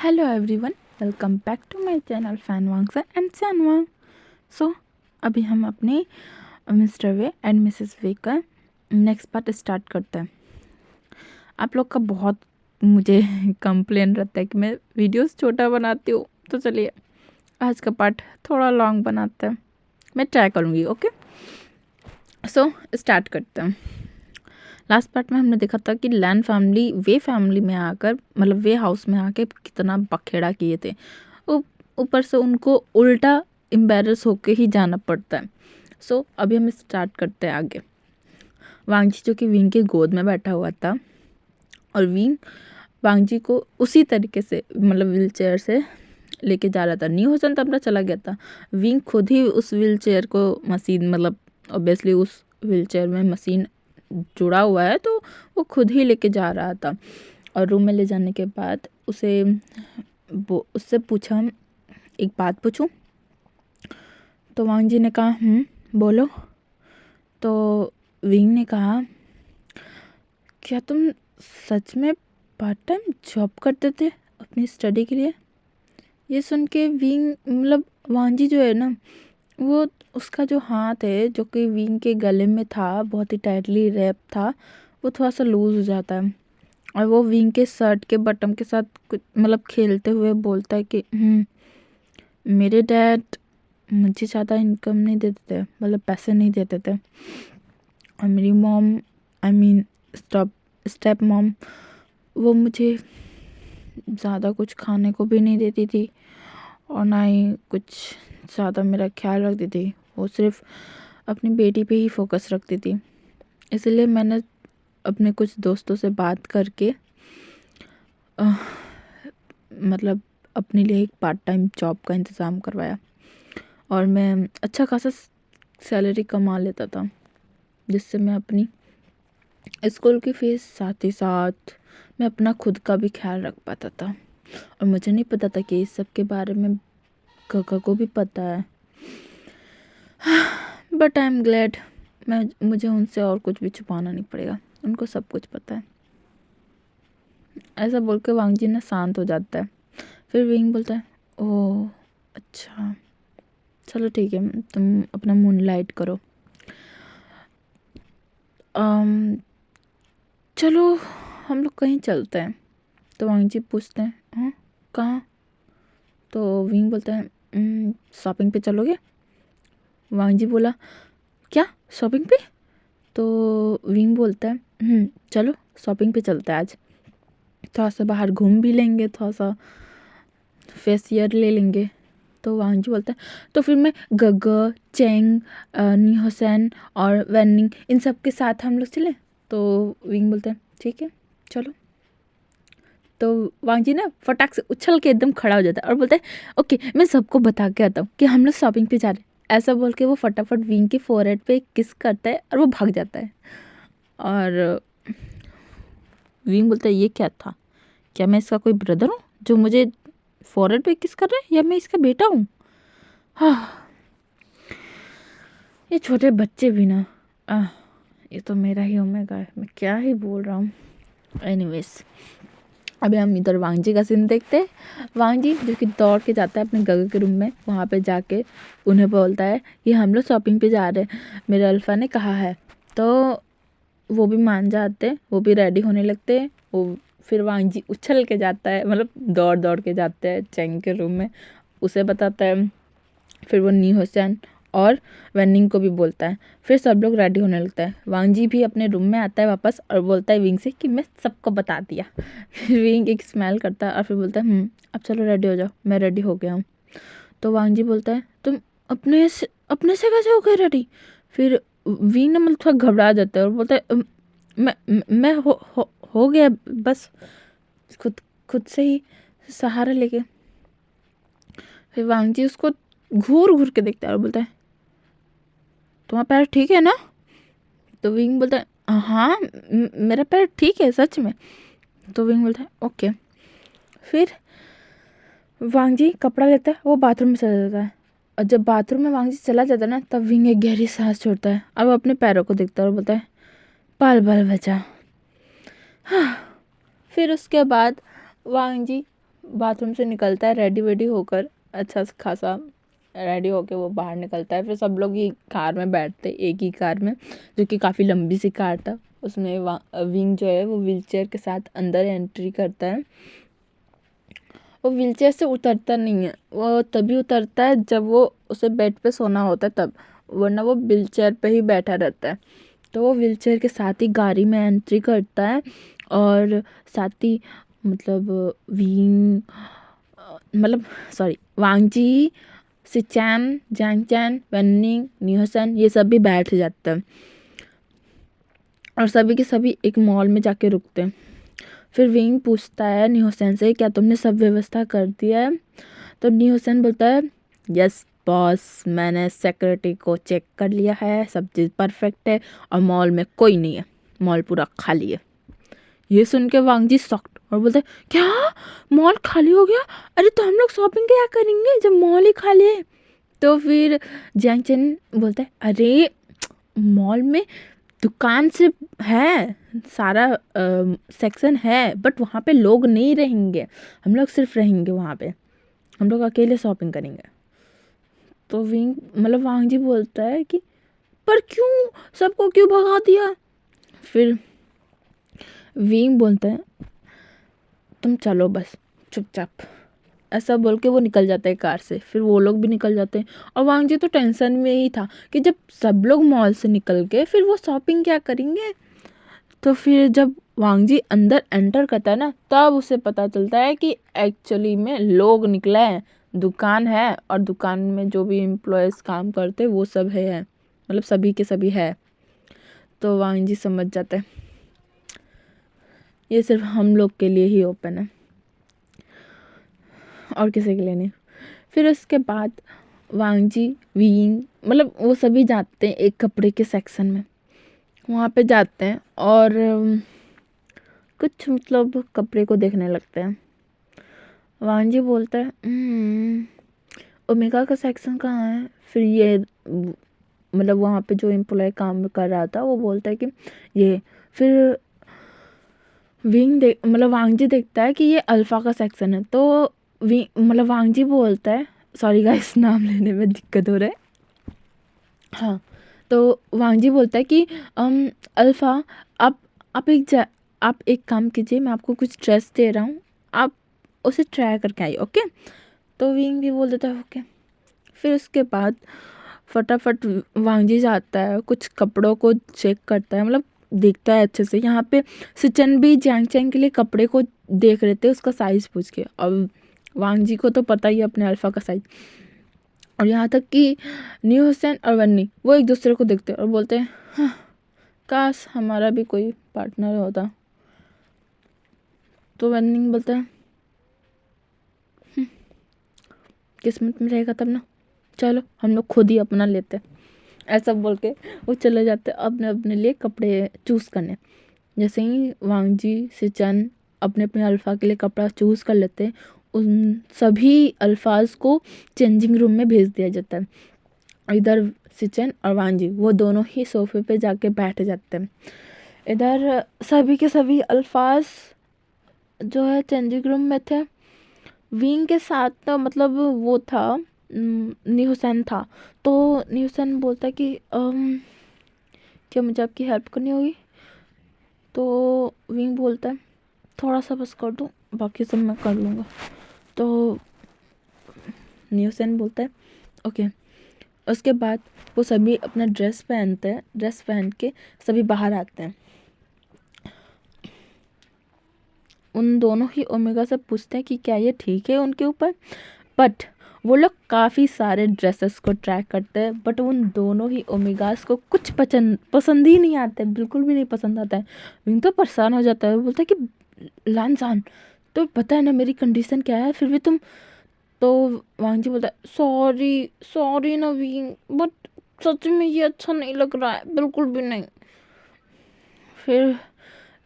Hello everyone, welcome back to my channel फैनवांग and सैनवांग। सो अभी हम अपने mister Way and Mrs Way का नेक्स्ट पार्ट स्टार्ट करते हैं। आप लोग का बहुत मुझे कंप्लेन रहता है कि मैं वीडियोस छोटा बनाती हूँ, तो चलिए आज का पार्ट थोड़ा लॉन्ग बनाते हैं। मैं ट्राई करूँगी। ओके, सो स्टार्ट करते हैं। लास्ट पार्ट में हमने देखा था कि लैन फैमिली वे फैमिली में आकर मतलब वे हाउस में आके कितना बखेड़ा किए थे। ऊपर से उनको उल्टा एम्बेरस होके ही जाना पड़ता है। सो अभी हम स्टार्ट करते हैं आगे। वांगजी जो कि विंग के गोद में बैठा हुआ था और विंग वांगजी को उसी तरीके से मतलब व्हील चेयर से लेके जा रहा था। न्यू होसन तो अपना चला गया था। विंग खुद ही उस व्हील चेयर को मशीन मतलब ऑब्वियसली उस व्हील चेयर में मशीन जुड़ा हुआ है तो वो खुद ही लेके जा रहा था। और रूम में ले जाने के बाद उससे पूछा, एक बात पूछूं? तो वांगजी ने कहा बोलो। तो विंग ने कहा, क्या तुम सच में पार्ट टाइम जॉब करते थे अपनी स्टडी के लिए? ये सुन के विंग मतलब वांगजी जो है ना, वो उसका जो हाथ है जो कि विंग के गले में था, बहुत ही टाइटली रैप था, वो थोड़ा सा लूज हो जाता है और वो विंग के शर्ट के बटन के साथ कुछ मतलब खेलते हुए बोलता है कि मेरे डैड मुझे ज़्यादा इनकम नहीं देते थे, मतलब पैसे नहीं देते थे। और मेरी मॉम स्टेप मॉम वो मुझे ज़्यादा कुछ खाने को भी नहीं देती थी और ना ही कुछ ज़्यादा मेरा ख्याल रखती थी। वो सिर्फ अपनी बेटी पे ही फोकस रखती थी। इसलिए मैंने अपने कुछ दोस्तों से बात करके मतलब अपने लिए एक पार्ट टाइम जॉब का इंतज़ाम करवाया और मैं अच्छा खासा सैलरी कमा लेता था, जिससे मैं अपनी स्कूल की फीस साथ ही साथ मैं अपना खुद का भी ख्याल रख पाता था। और मुझे नहीं पता था कि इस सब के बारे में काका को भी पता है। बट आई एम ग्लैड, मुझे उनसे और कुछ भी छुपाना नहीं पड़ेगा, उनको सब कुछ पता है। ऐसा बोल के वांगजी ना शांत हो जाता है। फिर विंग बोलता है, ओह अच्छा, चलो ठीक है, तुम अपना मून लाइट करो। चलो हम लोग कहीं चलते हैं। तो वांगजी पूछते हैं, हाँ कहाँ? तो विंग बोलता है, शॉपिंग पे चलोगे? वांगजी बोला, क्या शॉपिंग पे? तो विंग बोलता है, चलो शॉपिंग पे चलते हैं आज, थोड़ा सा बाहर घूम भी लेंगे, थोड़ा सा फेशियल ले लेंगे। तो वांगजी बोलता है, तो फिर मैं गग चेंग न्यूहसन और वैनिंग इन सब के साथ हम लोग चलें? तो विंग बोलता है, ठीक है चलो। तो वांगजी ना फटाक से उछल के एकदम खड़ा हो जाता है और बोलता है, ओके मैं सबको बता के आता हूँ कि हम लोग शॉपिंग पे जा रहे हैं। ऐसा बोल के वो फटाफट विंग के फोरहेड पे किस करता है और वो भाग जाता है। और विंग बोलता है, ये क्या था? क्या मैं इसका कोई ब्रदर हूँ जो मुझे फोरहेड पे किस कर रहा है, या मैं इसका बेटा हूँ? हाँ, ये छोटे बच्चे भी ना, ये तो मेरा ही ओमेगा है, मैं क्या ही बोल रहा हूँ। एनीवेज, अभी हम इधर वांगजी का सीन देखते हैं। वांगजी जो कि दौड़ के जाता है अपने गगन के रूम में, वहाँ पे जाके उन्हें बोलता है कि हम लोग शॉपिंग पे जा रहे हैं, मेरे अल्फा ने कहा है। तो वो भी मान जाते हैं, वो भी रेडी होने लगते हैं। वो फिर वांगजी उछल के जाता है, मतलब दौड़ दौड़ के जाते हैं चेंग के रूम में, उसे बताता है। फिर वो नी होसन और वेनिंग को भी बोलता है। फिर सब लोग रेडी होने लगता है। वांगजी भी अपने रूम में आता है वापस और बोलता है विंग से कि मैं सबको बता दिया। फिर विंग एक स्माइल करता है और फिर बोलता है, अब चलो रेडी हो जाओ, मैं रेडी हो गया हूँ। तो वांगजी बोलता है, तुम अपने से कैसे हो गए रेडी? फिर विंग ना मतलब थोड़ा घबरा जाता है और बोलता है, मैं हो गया बस, खुद खुद से ही सहारा लेके। फिर वांगजी उसको घूर घूर के देखता है और बोलता है, तुम्हारा पैर ठीक है ना? तो विंग बोलता है, हाँ मेरा पैर ठीक है सच में। तो विंग बोलता है, ओके। फिर वांगजी कपड़ा लेता है, वो बाथरूम में चला जाता है। और जब बाथरूम में वांगजी चला जाता है ना, तब विंग एक गहरी सांस छोड़ता है। अब अपने पैरों को देखता है और बोलता है, पल बचा। हाँ। फिर उसके बाद वांगजी बाथरूम से निकलता है रेडी वेडी होकर, अच्छा खासा रेडी होके वो बाहर निकलता है। फिर सब लोग ही कार में बैठते, एक ही कार में, जो कि काफ़ी लंबी सी कार था। उसमें विंग जो है वो व्हीलचेयर के साथ अंदर एंट्री करता है। वो व्हीलचेयर से उतरता नहीं है, वो तभी उतरता है जब वो उसे बेड पे सोना होता है तब, वरना वो व्हीलचेयर पे ही बैठा रहता है। तो वो व्हीलचेयर के साथ ही गाड़ी में एंट्री करता है और साथ ही मतलब विंग मतलब सॉरी वांगजी, सिचैन, जैंगचैन, वेन्निंग, न्यूहसन ये सब भी बैठ जाते हैं और सभी के सभी एक मॉल में जाके रुकते हैं। फिर विंग पूछता है न्यूहसन से, क्या तुमने सब व्यवस्था कर दिया है? तो न्यूहसन बोलता है, यस बॉस, मैंने सिक्योरिटी को चेक कर लिया है, सब चीज़ परफेक्ट है और मॉल में कोई नहीं है, मॉल पूरा खाली है। ये सुन के वांगजी शॉक्ड और बोलते, क्या मॉल खाली हो गया? अरे तो हम लोग शॉपिंग क्या करेंगे जब मॉल ही खाली है? तो फिर जैंगचैन बोलता है, अरे मॉल में दुकान सिर्फ है, सारा सेक्शन है, बट वहाँ पे लोग नहीं रहेंगे, हम लोग सिर्फ रहेंगे वहाँ पे, हम लोग अकेले शॉपिंग करेंगे। तो विंग मतलब वांगजी बोलता है कि पर क्यों, सबको क्यों भगा दिया? फिर विंग बोलता है, तुम चलो बस चुपचाप, ऐसा बोल के वो निकल जाता है कार से। फिर वो लोग भी निकल जाते हैं और वांगजी तो टेंशन में ही था कि जब सब लोग मॉल से निकल गए फिर वो शॉपिंग क्या करेंगे। तो फिर जब वांगजी अंदर एंटर करता है ना, तब उसे पता चलता है कि एक्चुअली में लोग निकले हैं, दुकान है और दुकान में जो भी एम्प्लॉयज़ काम करते वो सब है, मतलब सभी के सभी है। तो वांगजी समझ जाता है ये सिर्फ हम लोग के लिए ही ओपन है और किसी के लिए नहीं। फिर उसके बाद वांगजी, विंग मतलब वो सभी जाते हैं एक कपड़े के सेक्शन में, वहाँ पे जाते हैं और कुछ मतलब कपड़े को देखने लगते हैं। वांगजी बोलता है, ओमेगा का सेक्शन कहाँ है? फिर ये मतलब वहाँ पे जो एम्प्लॉय काम कर रहा था वो बोलता है कि ये, फिर विंग मतलब वांगजी देखता है कि ये अल्फ़ा का सेक्शन है। तो विंग मतलब वांगजी बोलता है, सॉरी गाइस नाम लेने में दिक्कत हो रहा है, हाँ। तो वांगजी बोलता है कि अल्फ़ा, आप एक काम कीजिए, मैं आपको कुछ ड्रेस दे रहा हूँ, आप उसे ट्राई करके आइए, ओके? तो विंग भी बोल देता है ओके। फिर उसके बाद फटाफट वांगजी जाता है, कुछ कपड़ों को चेक करता है, मतलब देखता है अच्छे से। यहाँ पे सिचन भी जैंगचैन के लिए कपड़े को देख रहे थे उसका साइज़ पूछ के, और वांगजी को तो पता ही है अपने अल्फ़ा का साइज़। और यहाँ तक कि न्यूहसन और वन्नी वो एक दूसरे को देखते हैं और बोलते हैं, हाँ, काश हमारा भी कोई पार्टनर होता। तो वन्नी बोलता है, किस्मत में रहेगा तब ना, चलो हम लोग खुद ही अपना लेते हैं। ऐसा बोल के वो चले जाते अपने अपने लिए कपड़े चूज़ करने। जैसे ही वांगजी, सिचन अपने अपने अल्फ़ा के लिए कपड़ा चूज़ कर लेते हैं, उन सभी अल्फाज को चेंजिंग रूम में भेज दिया जाता है। इधर सिचन और वांगजी वो दोनों ही सोफे पे जाके बैठ जाते हैं। इधर सभी के सभी अल्फाज जो है चेंजिंग रूम में थे। विंग के साथ तो मतलब वो था, न्यूहसन था। तो न्यूहसन बोलता है कि क्या मुझे आपकी हेल्प करनी होगी? तो विंग बोलता है, थोड़ा सा बस कर दो, बाकी सब मैं कर लूँगा। तो न्यूहसन बोलता है ओके। उसके बाद वो सभी अपना ड्रेस पहनते हैं, ड्रेस पहन के सभी बाहर आते हैं। उन दोनों ही ओमेगा से पूछते हैं कि क्या ये ठीक है उनके ऊपर, बट वो लोग काफ़ी सारे ड्रेसेस को ट्राई करते हैं, बट उन दोनों ही ओमेगास को कुछ पसंद ही नहीं आते, बिल्कुल भी नहीं पसंद आता है। विंग तो परेशान हो जाता है, वो बोलता है कि लानसान, तो पता है ना मेरी कंडीशन क्या है, फिर भी तुम। तो वांगजी बोलता है, सॉरी सॉरी ना विंग, बट सच में ये अच्छा नहीं लग रहा है, बिल्कुल भी नहीं। फिर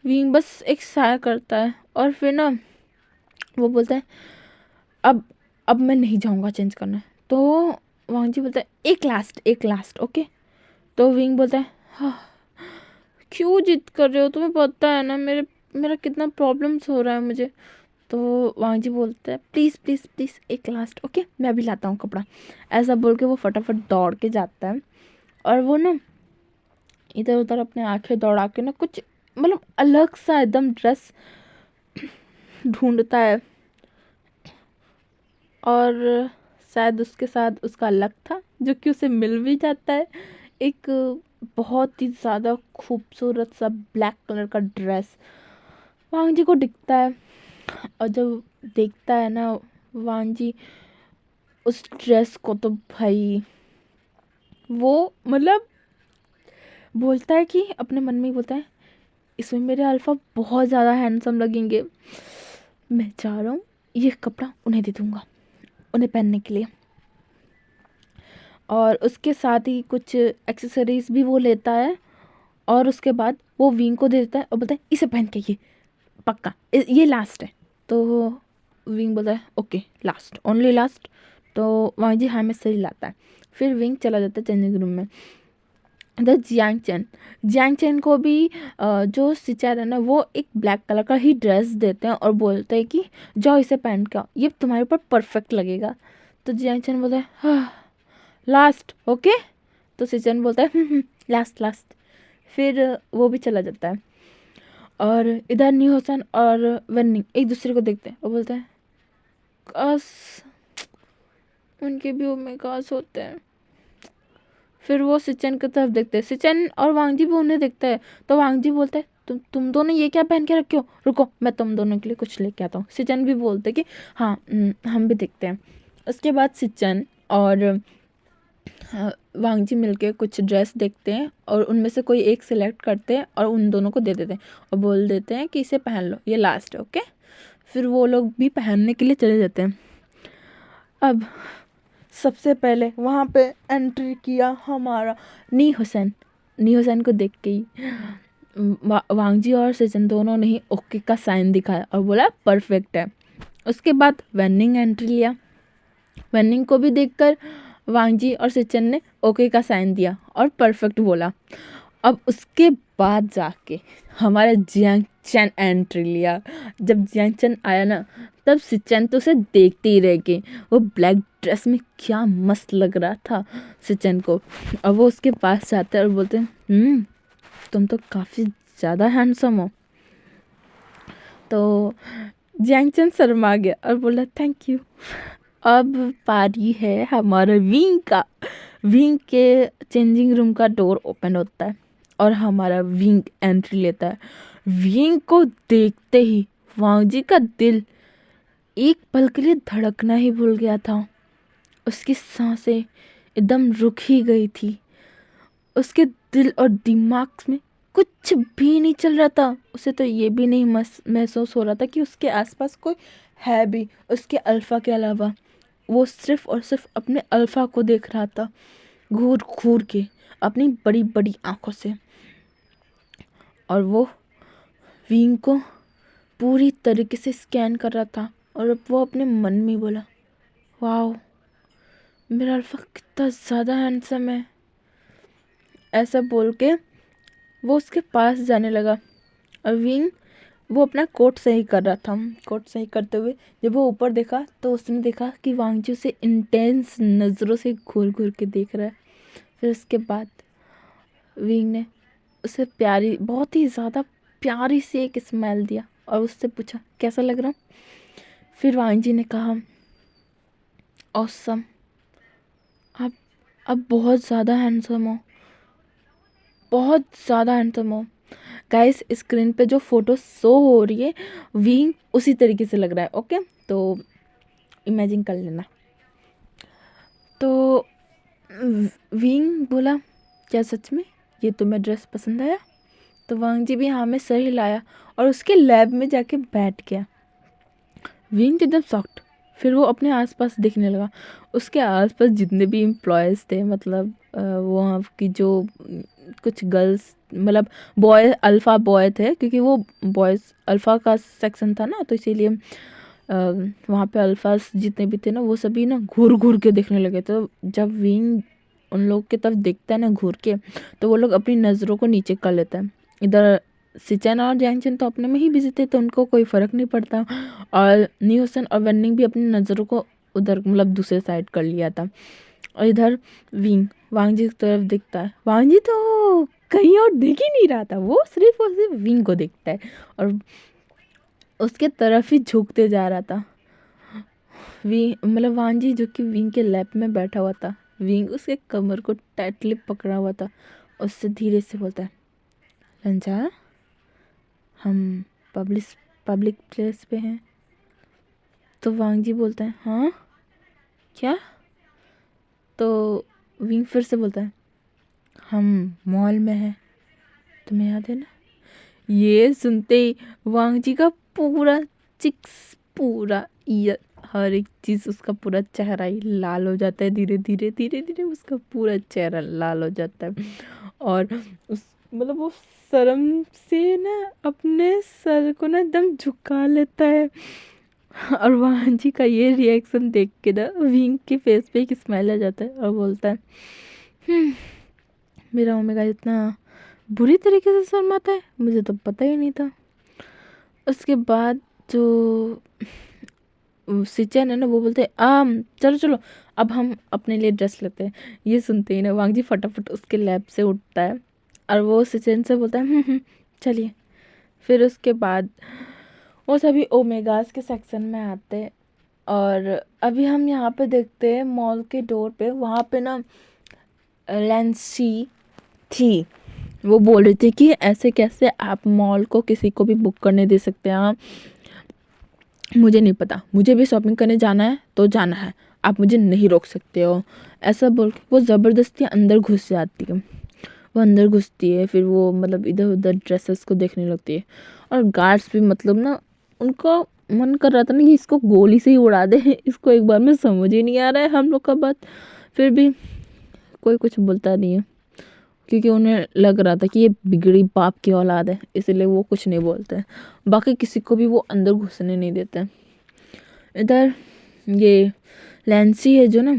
विंग बस एक साया करता है और फिर ना वो बोलता है, अब मैं नहीं जाऊँगा चेंज करना। तो वांगजी बोलता है, एक लास्ट ओके। तो विंग बोलता है, हाँ, क्यों जिद कर रहे हो, तुम्हें पता है ना मेरा कितना प्रॉब्लम्स हो रहा है मुझे, तो वांग जी बोलते हैं प्लीज़ प्लीज़ प्लीज़ एक लास्ट, ओके मैं अभी लाता हूँ कपड़ा। ऐसा बोल के वो फटाफट दौड़ के जाता है और वो ना इधर उधर अपने आंखें दौड़ा के ना कुछ मतलब अलग सा एकदम ड्रेस ढूंढता है और शायद उसके साथ उसका लक था जो कि उसे मिल भी जाता है। एक बहुत ही ज़्यादा खूबसूरत सा ब्लैक कलर का ड्रेस वांग जी को दिखता है। और जब देखता है ना वांग जी उस ड्रेस को, तो भाई वो मतलब बोलता है कि अपने मन में ही बोलता है इसमें मेरे अल्फा बहुत ज़्यादा हैंडसम लगेंगे, मैं चाह रहा हूँ ये कपड़ा उन्हें दे दूँगा उन्हें पहनने के लिए। और उसके साथ ही कुछ एक्सेसरीज भी वो लेता है और उसके बाद वो विंग को दे देता है और बोलता है इसे पहन के ये पक्का ये लास्ट है। तो विंग बोलता है ओके लास्ट ओनली लास्ट। तो वहाँ जी हाँ में सही लाता है। फिर विंग चला जाता है चेंजिंग रूम में। द जियांग चैन को भी जो सिचार है ना वो एक ब्लैक कलर का ही ड्रेस देते हैं और बोलते हैं कि जाओ इसे पहन के आओ ये तुम्हारे ऊपर परफेक्ट लगेगा। तो जियांग चैन बोलता है हाँ लास्ट ओके। तो सिचन बोलता है लास्ट लास्ट। फिर वो भी चला जाता है और इधर न्यू हसन और वन्नी एक दूसरे को देखते हैं और बोलते हैं काश उनके भी ओमेगास होते हैं। फिर वो सिचन की तरफ देखते हैं, सिचन और वांगजी भी उन्हें देखते हैं। तो वांगजी बोलते हैं तुम दोनों ये क्या पहन के रखे हो, रुको मैं तुम दोनों के लिए कुछ लेके आता हूँ। सिचन भी बोलते कि हाँ हम भी देखते हैं। उसके बाद सिचन और वांगजी मिलके कुछ ड्रेस देखते हैं और उनमें से कोई एक सिलेक्ट करते हैं और उन दोनों को दे देते हैं और बोल देते हैं कि इसे पहन लो ये लास्ट है ओके। फिर वो लोग भी पहनने के लिए चले जाते हैं। अब सबसे पहले वहाँ पे एंट्री किया हमारा नी हुसैन को देख के ही वांगजी और सचिन दोनों ने ही ओके का साइन दिखाया और बोला परफेक्ट है। उसके बाद वेनिंग एंट्री लिया। वेनिंग को भी देखकर वांगजी और सचिन ने ओके का साइन दिया और परफेक्ट बोला। अब उसके बाद जाके हमारा जियांग चैन एंट्री लिया। जब जियांग चैन आया ना तब सिचन तो उसे देखते ही रह गए। वो ब्लैक ड्रेस में क्या मस्त लग रहा था सिचन को। अब वो उसके पास जाते हैं और बोलते हैं तुम तो काफ़ी ज़्यादा हैंडसम हो। तो जियांग चैन शर्मा गया और बोला थैंक यू। अब पारी है हमारा विंग का। विंग के चेंजिंग रूम का डोर ओपन होता है और हमारा विंग एंट्री लेता है। विंग को देखते ही वांगजी का दिल एक पल के लिए धड़कना ही भूल गया था। उसकी सांसें एकदम रुक ही गई थी। उसके दिल और दिमाग में कुछ भी नहीं चल रहा था। उसे तो ये भी नहीं महसूस हो रहा था कि उसके आसपास कोई है भी उसके अल्फा के अलावा। वो सिर्फ और सिर्फ अपने अल्फा को देख रहा था घूर घूर के अपनी बड़ी बड़ी आंखों से। और वो विंग को पूरी तरीके से स्कैन कर रहा था और अब वो अपने मन में बोला वाओ मेरा अल्फा कितना ज़्यादा हैंडसम है। ऐसा बोल के वो उसके पास जाने लगा और विंग वो अपना कोट सही कर रहा था। कोट सही करते हुए जब वो ऊपर देखा तो उसने देखा कि वांगजी उसे इंटेंस नज़रों से घूर घूर के देख रहा है। फिर उसके बाद विंग ने उसे प्यारी बहुत ही ज़्यादा प्यारी सी एक स्माइल दिया और उससे पूछा कैसा लग रहा। फिर वांगजी ने कहा ऑसम आप बहुत ज़्यादा हैंडसम हो, बहुत ज़्यादा हैंडसम हो। गाइस स्क्रीन पे जो फोटो शो हो रही है विंग उसी तरीके से लग रहा है ओके। तो इमेजिन कर लेना। तो विंग बोला क्या सच में ये तुम्हें ड्रेस पसंद आया। तो वांगजी भी हाँ में सही लाया और उसके लैब में जाके बैठ गया। विंग एकदम सॉफ्ट। फिर वो अपने आसपास देखने लगा। उसके आसपास जितने भी एम्प्लॉयज़ थे मतलब वहाँ की जो कुछ गर्ल्स मतलब बॉय अल्फ़ा बॉय थे क्योंकि वो बॉयज़ अल्फ़ा का सेक्शन था ना तो इसीलिए वहाँ पे अल्फ़ास जितने भी थे ना वो सभी ना घूर घूर के देखने लगे। तो जब विंग उन लोग की तरफ देखता है ना घूर के तो वो लोग अपनी नज़रों को नीचे कर लेता है। इधर सिचन और जैंगचन तो अपने में ही बिजी थे, तो उनको कोई फ़र्क नहीं पड़ता। और न्यूसन और वेन्निंग भी अपनी नज़रों को उधर मतलब दूसरे साइड कर लिया था। और इधर वांग जी की तरफ दिखता है। वांग जी तो कहीं और देख ही नहीं रहा था, वो सिर्फ और सिर्फ विंग को देखता है और उसके तरफ ही झुकते जा रहा था। मतलब वांग जी जो कि विंग के लैप में बैठा हुआ था, विंग उसके कमर को टाइटली पकड़ा हुआ था। उससे धीरे से बोलता है, रंजा, हम पब्लिक पब्लिक प्लेस पे हैं। तो वांग जी बोलता है, हाँ क्या? तो विंग फिर से बोलता है, हम मॉल में हैं, तुम्हें याद है ना? ये सुनते ही वांग जी का पूरा चिक्स, पूरा ईयर, हर एक चीज़, उसका पूरा चेहरा ही लाल हो जाता है। धीरे धीरे धीरे धीरे उसका पूरा चेहरा लाल हो जाता है और उस मतलब वो शर्म से ना अपने सर को ना एकदम झुका लेता है। और वांग जी का ये रिएक्शन देख के ना विंग के फेस पे एक स्माइल आ जाता है और बोलता है, मेरा ओमेगा इतना बुरी तरीके से शर्माता है, मुझे तो पता ही नहीं था। उसके बाद जो सिचन है ना, वो बोलते हैं, चलो चलो अब हम अपने लिए ड्रेस लेते हैं। ये सुनते ही ना वांग जी फटाफट उसके लैब से उठता है और वो सिचन से बोलता है, चलिए। फिर उसके बाद वो सभी ओमेगास के सेक्शन में आते हैं और अभी हम यहाँ पे देखते हैं मॉल के डोर पे, वहाँ पे ना लैंसी थी। वो बोल रही थी कि ऐसे कैसे आप मॉल को किसी को भी बुक करने दे सकते हैं। हाँ, मुझे नहीं पता, मुझे भी शॉपिंग करने जाना है तो जाना है, आप मुझे नहीं रोक सकते हो। ऐसा बोल के वो ज़बरदस्ती अंदर घुस जाती है। वो अंदर घुसती है, फिर वो मतलब इधर उधर ड्रेसेस को देखने लगती है और गार्ड्स भी मतलब ना उनका मन कर रहा था ना कि इसको गोली से ही उड़ा दे। इसको एक बार में समझ ही नहीं आ रहा है हम लोग का बात, फिर भी कोई कुछ बोलता नहीं है क्योंकि उन्हें लग रहा था कि ये बिगड़ी बाप की औलाद है, इसलिए वो कुछ नहीं बोलते हैं। बाकी किसी को भी वो अंदर घुसने नहीं देते हैं। इधर ये लैंसी है जो ना,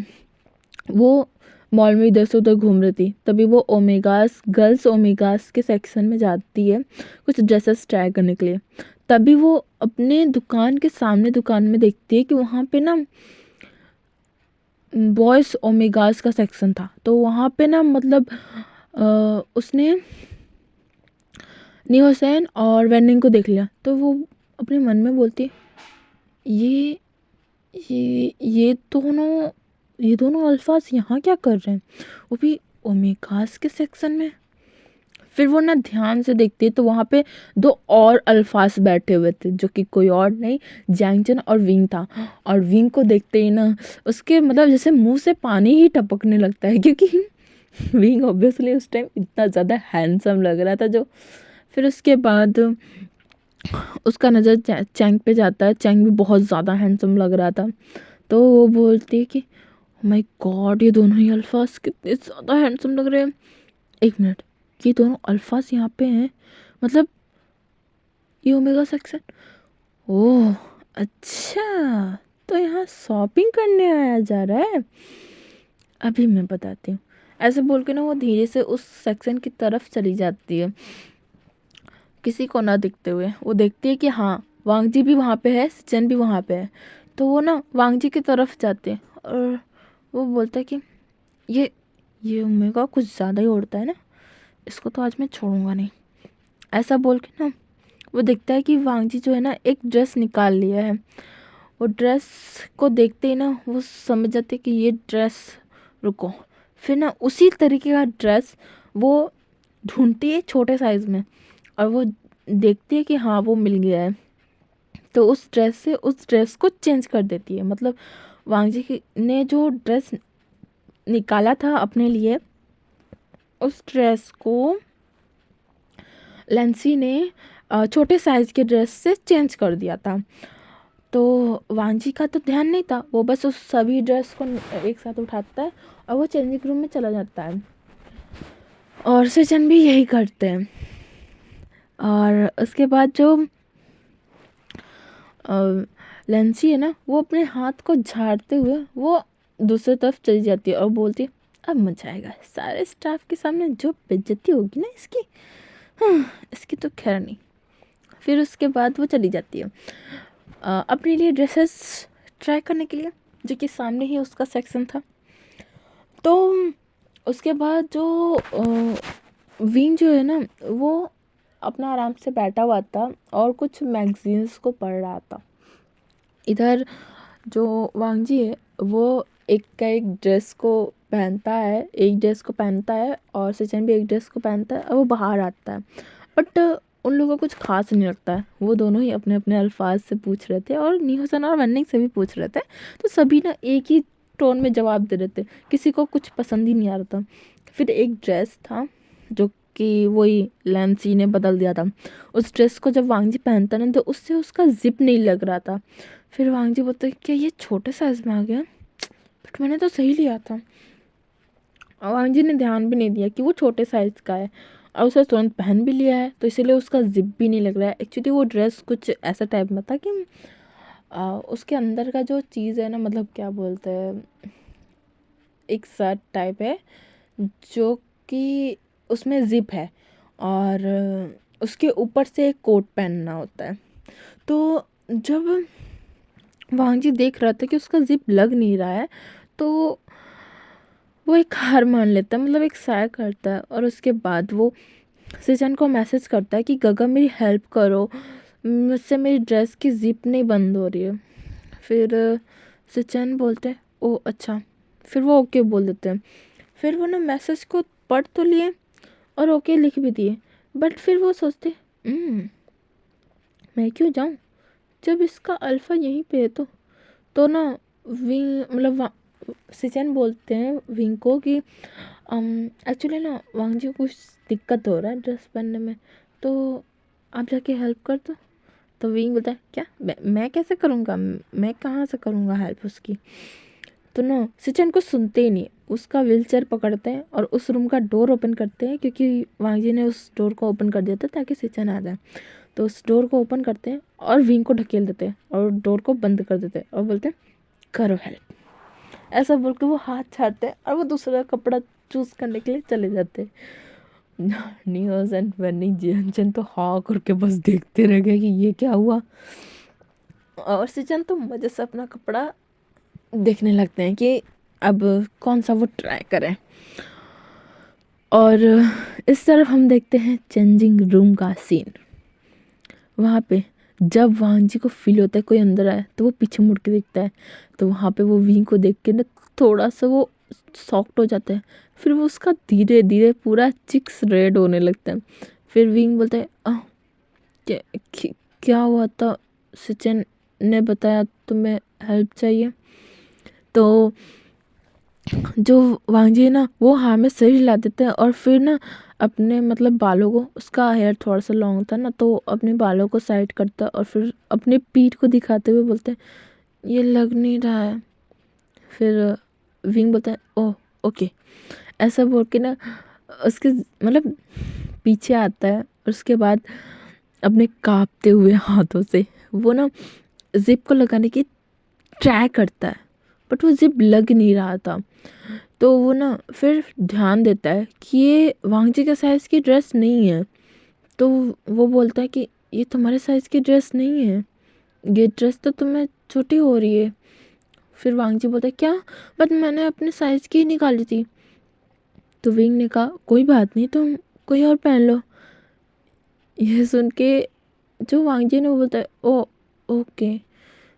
वो मॉल में इधर से उधर घूम रही थी, तभी वो ओमेगास गर्ल्स ओमेगास के सेक्शन में जाती है कुछ ड्रेसेस ट्राई करने के लिए। तभी वो अपने दुकान के सामने दुकान में देखती है कि वहाँ पे ना बॉयज़ ओमेगास का सेक्शन था। तो वहाँ पे ना मतलब उसने नियोसेन और वेनिंग को देख लिया, तो वो अपने मन में बोलती, ये ये दोनों अल्फाज यहाँ क्या कर रहे हैं, वो भी ओमेगास के सेक्शन में। फिर वो ना ध्यान से देखती है तो वहाँ पे दो और अल्फाज बैठे हुए थे, जो कि कोई और नहीं, जैंगचन और विंग था। और विंग को देखते ही ना उसके मतलब जैसे मुंह से पानी ही टपकने लगता है, क्योंकि विंग ऑब्वियसली उस टाइम इतना ज़्यादा हैंडसम लग रहा था जो। फिर उसके बाद उसका नज़र चैंग पे जाता है। चैंग भी बहुत ज़्यादा हैंडसम लग रहा था, तो वो बोलती है कि माय गॉड, ये दोनों ही अल्फाज कितने ज़्यादा हैंडसम लग रहे हैं। एक मिनट, ये दोनों अल्फाज यहाँ पे हैं, मतलब ये ओमेगा सेक्शन। ओह अच्छा, तो यहाँ शॉपिंग करने आया जा रहा है, अभी मैं बताती हूँ। ऐसे बोल के ना वो धीरे से उस सेक्शन की तरफ चली जाती है, किसी को ना दिखते हुए। वो देखती है कि हाँ वांग जी भी वहाँ पे है, सिचन भी वहाँ पे है, तो वो ना वांग जी की तरफ जाते हैं और वो बोलता है कि ये ओमेगा कुछ ज़्यादा ही उड़ता है ना, इसको तो आज मैं छोड़ूंगा नहीं। ऐसा बोल के ना वो देखता है कि वांग जी जो है ना एक ड्रेस निकाल लिया है। वो ड्रेस को देखते ही ना वो समझ जाते कि ये ड्रेस, रुको, फिर ना उसी तरीके का ड्रेस वो ढूंढती है छोटे साइज़ में और वो देखती है कि हाँ वो मिल गया है, तो उस ड्रेस से उस ड्रेस को चेंज कर देती है। मतलब वांग जी ने जो ड्रेस निकाला था अपने लिए, उस ड्रेस को लैंसी ने छोटे साइज़ के ड्रेस से चेंज कर दिया था। तो वांग जी का तो ध्यान नहीं था, वो बस उस सभी ड्रेस को एक साथ उठाता है और वो चेंजिंग रूम में चला जाता है और सचिन भी यही करते हैं। और उसके बाद जो लैंसी है ना, वो अपने हाथ को झाड़ते हुए वो दूसरी तरफ चली जाती है और बोलती है, अब मजा आएगा, सारे स्टाफ के सामने जो बेइज्जती होगी ना इसकी, इसकी तो खैर नहीं। फिर उसके बाद वो चली जाती है अपने लिए ड्रेसेस ट्राई करने के लिए, जो कि सामने ही उसका सेक्शन था। तो उसके बाद जो विंग जो है ना, वो अपना आराम से बैठा हुआ था और कुछ मैगजीन्स को पढ़ रहा था। इधर जो वांगजी है वो एक का एक ड्रेस को पहनता है, एक ड्रेस को पहनता है और सचिन भी एक ड्रेस को पहनता है और वो बाहर आता है। बट उन लोगों को कुछ खास नहीं लगता है। वो दोनों ही अपने अपने अल्फाज से पूछ रहे थे और न्यूसन और वन्निंग से भी पूछ रहे थे, तो सभी ना एक ही टोन में जवाब दे रहे थे, किसी को कुछ पसंद ही नहीं आ रहा था। फिर एक ड्रेस था जो कि वही लैंसी ने बदल दिया था। उस ड्रेस को जब वांगजी पहनता ना तो उससे उसका जिप नहीं लग रहा था। फिर वांगजी बोलते क्या ये छोटे साइज में आ गया, बट मैंने तो सही लिया था। और वांगजी ने ध्यान भी नहीं दिया कि वो छोटे साइज का है और उसे तुरंत पहन भी लिया है, तो इसीलिए उसका जिप भी नहीं लग रहा है। एक्चुअली वो ड्रेस कुछ ऐसा टाइप में था कि उसके अंदर का जो चीज़ है ना, मतलब क्या बोलते हैं, एक शर्ट टाइप है जो कि उसमें जिप है और उसके ऊपर से एक कोट पहनना होता है। तो जब वांगजी देख रहा था कि उसका जिप लग नहीं रहा है, तो वो एक हार मान लेता है, मतलब एक साय करता है। और उसके बाद वो सिचन को मैसेज करता है कि गगा मेरी हेल्प करो, मुझसे मेरी ड्रेस की जिप नहीं बंद हो रही है। फिर सिचन बोलते हैं ओ अच्छा, फिर वो ओके बोल देते हैं। फिर वो ना मैसेज को पढ़ तो लिए और ओके लिख भी दिए, बट फिर वो सोचते मैं क्यों जाऊँ जब इसका अल्फ़ा यहीं पे है। तो ना विंग मतलब सिचन बोलते हैं विंग को कि एक्चुअली ना वांगजी को कुछ दिक्कत हो रहा है ड्रेस पहनने में, तो आप जाके हेल्प कर दो। तो विंग बोलता है क्या मैं कैसे करूँगा, मैं कहाँ से करूँगा हेल्प उसकी। तो ना सिचन को सुनते ही नहीं, उसका व्हीलचेयर पकड़ते हैं और उस रूम का डोर ओपन करते हैं, क्योंकि वांगजी ने उस डोर को ओपन कर दिया था ताकि सिचन आ जाए। तो उस डोर को ओपन करते हैं और विंग को ढकेल देते हैं और डोर को बंद कर देते हैं और बोलते हैं करो हेल्प। ऐसा बोल के वो हाथ छाड़ते हैं और वो दूसरा कपड़ा चूज करने के लिए चले जाते हैं। न्यूज़ एंड वन्नी जन तो हाँ करके बस देखते रह गए कि ये क्या हुआ। और सिचन तो मजे से अपना कपड़ा देखने लगते हैं कि अब कौन सा वो ट्राई करें। और इस तरफ हम देखते हैं चेंजिंग रूम का सीन। वहाँ पे जब वांगजी को फील होता है कोई अंदर आया, तो वो पीछे मुड़ के देखता है, तो वहाँ पे वो विंग को देख के ना थोड़ा सा वो सॉफ्ट हो जाता है। फिर वो उसका धीरे धीरे पूरा चिक्स रेड होने लगता है। फिर विंग बोलता है क्या क्या हुआ था, सचिन ने बताया तुम्हें हेल्प चाहिए। तो जो वांगजी है ना वो हाँ में सही हिला देते हैं और फिर ना अपने मतलब बालों को, उसका हेयर थोड़ा सा लॉन्ग था ना, तो अपने बालों को साइड करता है और फिर अपने पीठ को दिखाते हुए बोलते हैं ये लग नहीं रहा है। फिर विंग बोलता है ओह ओके, ऐसा बोल के ना उसके मतलब पीछे आता है और उसके बाद अपने कांपते हुए हाथों से वो ना जिप को लगाने की ट्राई करता है, बट वो जिप लग नहीं रहा था। तो वो ना फिर ध्यान देता है कि ये वांगजी के साइज़ की ड्रेस नहीं है। तो वो बोलता है कि ये तुम्हारे साइज़ की ड्रेस नहीं है, ये ड्रेस तो तुम्हें छोटी हो रही है। फिर वांगजी बोलता है क्या, बट मैंने अपने साइज़ की ही निकाली थी। तो विंग ने कहा कोई बात नहीं, तुम कोई और पहन लो। यह सुन के जो वांगजी ने वो बोलता है ओ ओके।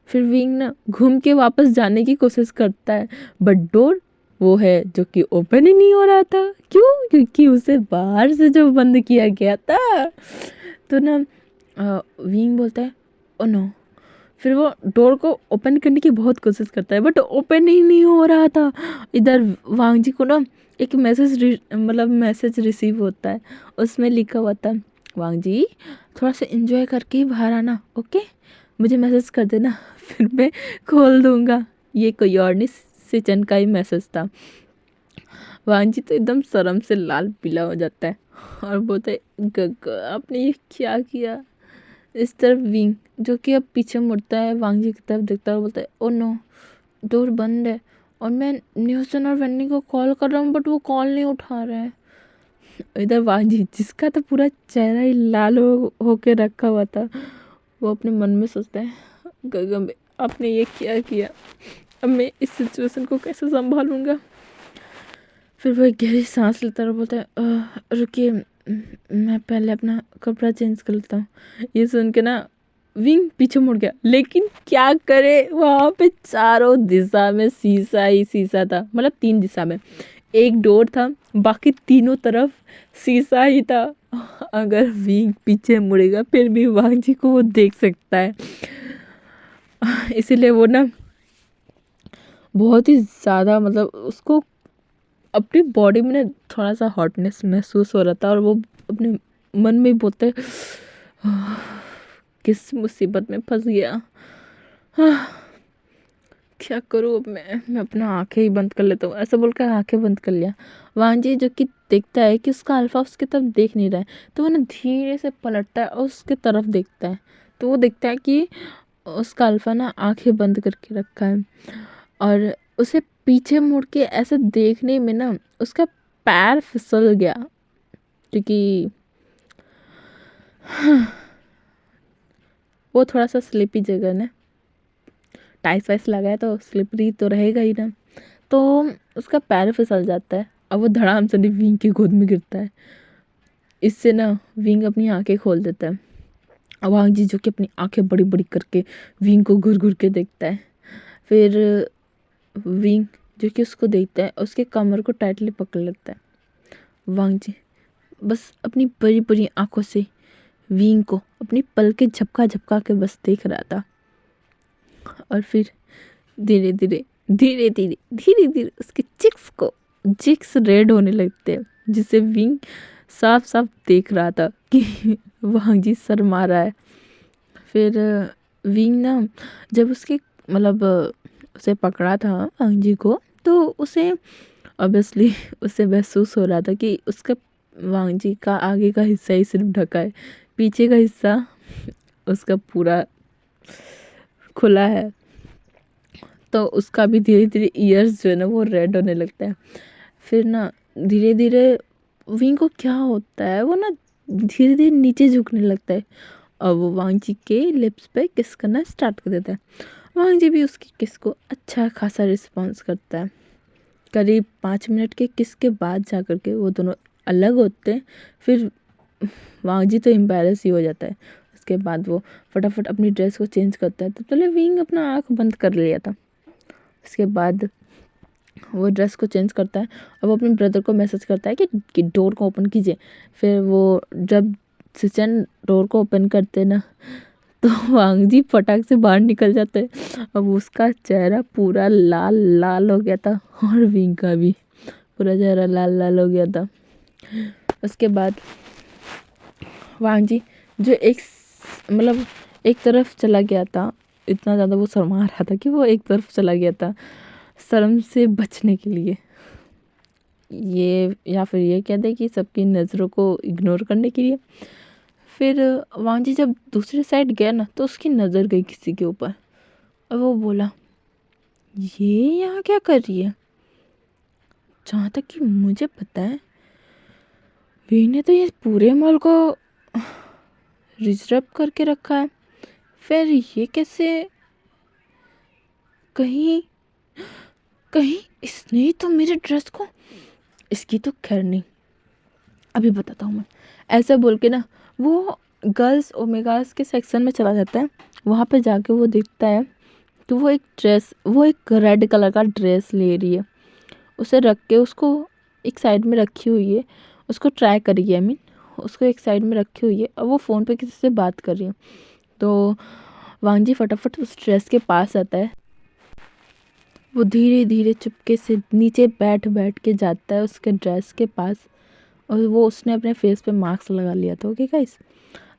फिर विंग ना घूम के वापस जाने की कोशिश करता है, बट डोर वो है जो कि ओपन ही नहीं हो रहा था। क्यों, क्योंकि उसे बाहर से जो बंद किया गया था। तो ना विंग बोलता है ओ नो। फिर वो डोर को ओपन करने की बहुत कोशिश करता है, बट ओपन ही नहीं हो रहा था। इधर वांगजी को ना एक मतलब मैसेज रिसीव होता है, उसमें लिखा हुआ था वांगजी थोड़ा सा एंजॉय करके ही बाहर आना, ओके, मुझे मैसेज कर देना फिर मैं खोल दूंगा। ये कोई और नहीं, सिचन का ही मैसेज था। वांगजी तो एकदम शर्म से लाल पीला हो जाता है और बोलते है गग्गा आपने ये क्या किया। इस तरफ विंग जो कि अब पीछे मुड़ता है, वांगजी की तरफ देखता है और बोलता है ओ नो, डोर बंद है और मैं न्यूसन और वन्नी को कॉल कर रहा हूँ बट वो कॉल नहीं उठा रहा है। इधर वांजी जिसका तो पूरा चेहरा ही लाल होके रखा हुआ था, वो अपने मन में सोचता है गगन आपने ये क्या किया, अब मैं इस सिचुएशन को कैसे संभालूंगा। फिर वो एक गहरी सांस लेता है और बोलता है रुकिए मैं पहले अपना कपड़ा चेंज कर लेता हूँ। ये सुन के ना विंग पीछे मुड़ गया, लेकिन क्या करे वहाँ पे चारों दिशा में शीशा ही शीशा था, मतलब 3 दिशा में एक डोर था, बाकी तीनों तरफ शीशा ही था। अगर विंग पीछे मुड़ेगा फिर भी वांग जी को वो देख सकता है। इसीलिए वो ना बहुत ही ज़्यादा मतलब उसको अपनी बॉडी में ना थोड़ा सा हॉटनेस महसूस हो रहा था, और वो अपने मन में बोलते किस मुसीबत में फंस गया, क्या करूँ अब मैं अपना आंखें ही बंद कर लेता हूँ। ऐसा बोलकर आंखें बंद कर लिया। वांग जी जो कि देखता है कि उसका अल्फा उसकी तरफ देख नहीं रहा है, तो वो ना धीरे से पलटता है और उसके तरफ देखता है, तो वो देखता है कि उसका अल्फा ना आंखें बंद करके रखा है, और उसे पीछे मुड़ के ऐसे देखने में ना उसका पैर फिसल गया, क्योंकि वो थोड़ा सा स्लिपी जगह ना, टाइस वाइस लगा है तो स्लिपरी तो रहेगा ही ना, तो उसका पैर फिसल जाता है और वो धड़ाम से विंग की गोद में गिरता है। इससे ना विंग अपनी आंखें खोल देता है, और वांग जी जो कि अपनी आंखें बड़ी बड़ी करके विंग को घुर घुर के देखता है। फिर विंग जो कि उसको देखता है उसके कमर को टाइटली पकड़ लेता है। वांग जी बस अपनी बड़ी बड़ी आंखों से विंग को अपनी पलकें झपका झपका के बस देख रहा था, और फिर धीरे धीरे धीरे धीरे धीरे धीरे उसके चिक्स रेड होने लगते हैं, जिसे विंग साफ साफ देख रहा था कि वांग जी शर्मा रहा है। फिर विंग ना जब उसके मतलब उसे पकड़ा था वांग जी को, तो उसे ऑब्वियसली उसे महसूस हो रहा था कि उसका वांग जी का आगे का हिस्सा ही सिर्फ ढका है, पीछे का हिस्सा उसका पूरा खुला है। तो उसका भी धीरे धीरे ईयर्स जो है ना वो रेड होने लगता है। फिर ना धीरे धीरे विंग को क्या होता है, वो ना धीरे धीरे नीचे झुकने लगता है, और वो वांग जी के लिप्स पे किस करना स्टार्ट कर देता है। वांग जी भी उसकी किस को अच्छा खासा रिस्पॉन्स करता है। करीब 5 मिनट के किस के बाद जा कर के वो दोनों अलग होते हैं। फिर वांग जी तो एम्बैरस ही हो जाता है। उसके बाद वो फटाफट अपनी ड्रेस को चेंज करता है, तो पहले विंग अपना आँख बंद कर लिया था। उसके बाद वो ड्रेस को चेंज करता है और वो अपने ब्रदर को मैसेज करता है कि डोर को ओपन कीजिए। फिर वो जब सिचन डोर को ओपन करते ना, तो वांग जी फटाक से बाहर निकल जाते हैं। अब उसका चेहरा पूरा लाल लाल हो गया था, और विंग का भी पूरा चेहरा लाल लाल हो गया था। उसके बाद वांग जी जो मतलब एक तरफ चला गया था, इतना ज़्यादा वो शर्मा रहा था कि वो एक तरफ चला गया था शर्म से बचने के लिए, ये या फिर ये कह दे कि सबकी नज़रों को इग्नोर करने के लिए। फिर वांग जी जब दूसरे साइड गया ना, तो उसकी नज़र गई किसी के ऊपर, और वो बोला ये यहाँ क्या कर रही है। जहाँ तक कि मुझे पता है वी ने तो ये पूरे मॉल को रिजर्व करके रखा है, फिर ये कैसे, कहीं कहीं इसने ही तो मेरे ड्रेस को, इसकी तो खैर नहीं, अभी बताता हूँ मैं। ऐसा बोल के ना वो गर्ल्स ओमेगास के सेक्शन में चला जाता है। वहाँ पे जाके वो देखता है तो वो एक रेड कलर का ड्रेस ले रही है, उसे रख के उसको एक साइड में रखी हुई है, उसको ट्राई करेगी, आई मीन उसको एक साइड में रखी हुई है, और वो फ़ोन पे किसी से बात कर रही है। तो वांग जी फटाफट उस ड्रेस के पास आता है, वो धीरे धीरे चुपके से नीचे बैठ बैठ के जाता है उसके ड्रेस के पास, और वो उसने अपने फेस पे मास्क लगा लिया था, ओके गाइस।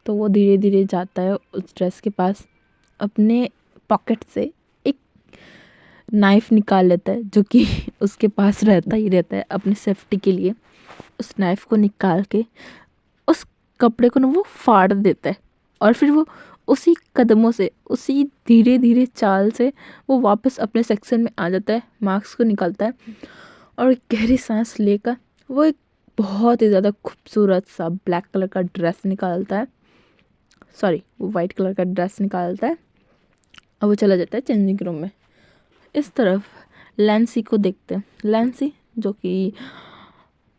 तो वो धीरे धीरे जाता है उस ड्रेस के पास, अपने पॉकेट से एक नाइफ़ निकाल लेता है जो कि उसके पास रहता ही रहता है अपनी सेफ्टी के लिए। उस नाइफ़ को निकाल के उस कपड़े को ना वो फाड़ देता है, और फिर वो उसी कदमों से, उसी धीरे धीरे चाल से वो वापस अपने सेक्शन में आ जाता है, मास्क को निकालता है, और एक गहरी सांस लेकर वो एक बहुत ही ज़्यादा खूबसूरत सा ब्लैक कलर का ड्रेस निकालता है, सॉरी वो वाइट कलर का ड्रेस निकालता है और वो चला जाता है चेंजिंग रूम में। इस तरफ लैंसी को देखते हैं। लैंसी जो कि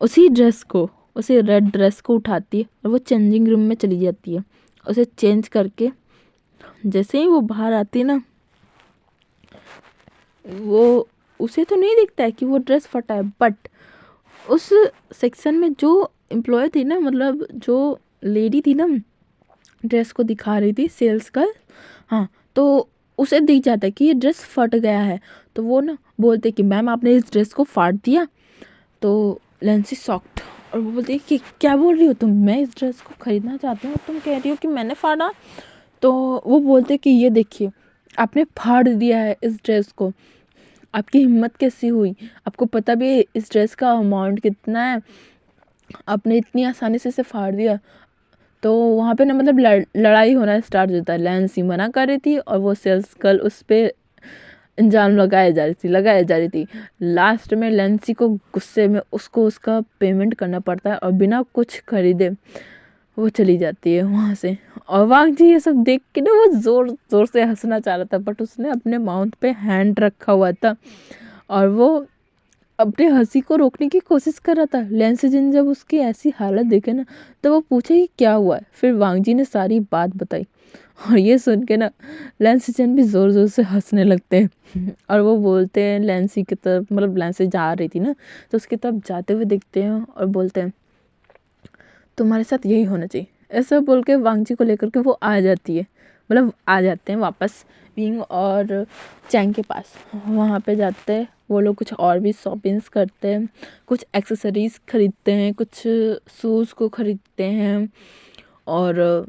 उसी रेड ड्रेस को उठाती है और वो चेंजिंग रूम में चली जाती है। उसे चेंज करके जैसे ही वो बाहर आती है ना, वो उसे तो नहीं दिखता है कि वो ड्रेस फटा है, बट उस सेक्शन में जो एम्प्लॉय थी ना, मतलब जो लेडी थी ना ड्रेस को दिखा रही थी, सेल्स गर्ल, हाँ, तो उसे दिख जाता है कि ये ड्रेस फट गया है। तो वो ना बोलते कि मैम आपने इस ड्रेस को फाड़ दिया। तो लैंसी शॉक्ड और वो बोलती है कि क्या बोल रही हो तुम, मैं इस ड्रेस को ख़रीदना चाहती हूँ, तुम कह रही हो कि मैंने फाड़ा। तो वो बोलते कि ये देखिए आपने फाड़ दिया है इस ड्रेस को, आपकी हिम्मत कैसी हुई, आपको पता भी है इस ड्रेस का अमाउंट कितना है, आपने इतनी आसानी से इसे फाड़ दिया। तो वहाँ पे ना मतलब लड़ाई होना स्टार्ट होता है। लैंसी मना कर रही थी और वो सेल्स गर्ल उस पर इंजाम लगाए जा रही थी। लास्ट में लैंसी को गुस्से में उसको उसका पेमेंट करना पड़ता है और बिना कुछ खरीदे वो चली जाती है वहाँ से। और वांग जी ये सब देख के ना वो ज़ोर ज़ोर से हंसना चाह रहा था, बट उसने अपने माउथ पे हैंड रखा हुआ था और वो अपने हंसी को रोकने की कोशिश कर रहा था। लैंसी जी ने जब उसकी ऐसी हालत देखे ना, तो वो पूछे कि क्या हुआ है। फिर वांग जी ने सारी बात बताई और ये सुन के ना लैंसी चैन भी ज़ोर ज़ोर से हंसने लगते हैं और वो बोलते हैं लैंसी की तरफ, मतलब लैंसी जा रही थी ना तो उसकी तरफ जाते हुए देखते हैं और बोलते हैं तुम्हारे साथ यही होना चाहिए। ऐसा बोल के वांग जी को लेकर के वो आ जाती है, मतलब आ जाते हैं वापस विंग और चैंग के पास। वहाँ पे जाते हैं वो लोग, कुछ और भी शॉपिंग्स करते हैं, कुछ एक्सेसरीज़ खरीदते हैं, कुछ शूज़ को खरीदते हैं और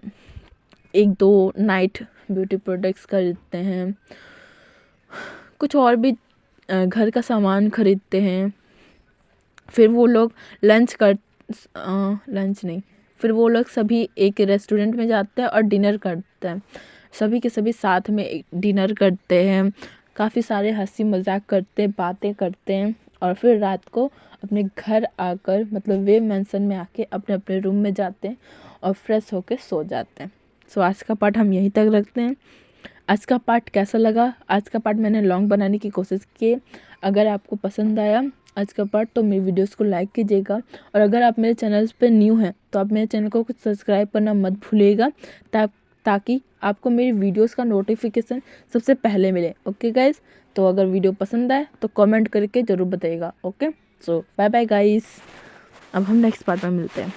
एक दो नाइट ब्यूटी प्रोडक्ट्स खरीदते हैं, कुछ और भी घर का सामान खरीदते हैं। फिर वो लोग लंच नहीं, फिर वो लोग सभी एक रेस्टोरेंट में जाते हैं और डिनर करते हैं। सभी के सभी साथ में डिनर करते हैं, काफ़ी सारे हंसी मजाक करते हैं, बातें करते हैं और फिर रात को अपने घर आकर, मतलब वे मेंशन में आके अपने अपने रूम में जाते हैं और फ्रेश होकर सो जाते हैं। सो आज का पार्ट हम यहीं तक रखते हैं। आज का पार्ट कैसा लगा? आज का पार्ट मैंने लॉन्ग बनाने की कोशिश की। अगर आपको पसंद आया आज का पार्ट तो मेरी वीडियोस को लाइक कीजिएगा और अगर आप मेरे चैनल पे न्यू हैं तो आप मेरे चैनल को कुछ सब्सक्राइब करना मत भूलिएगा, ताकि आपको मेरी वीडियोस का नोटिफिकेशन सबसे पहले मिले। ओके गाइस, तो अगर वीडियो पसंद आए तो कमेंट करके ज़रूर बताइएगा। ओके, सो बाय बाय गाइस, अब हम नेक्स्ट पार्ट में मिलते हैं।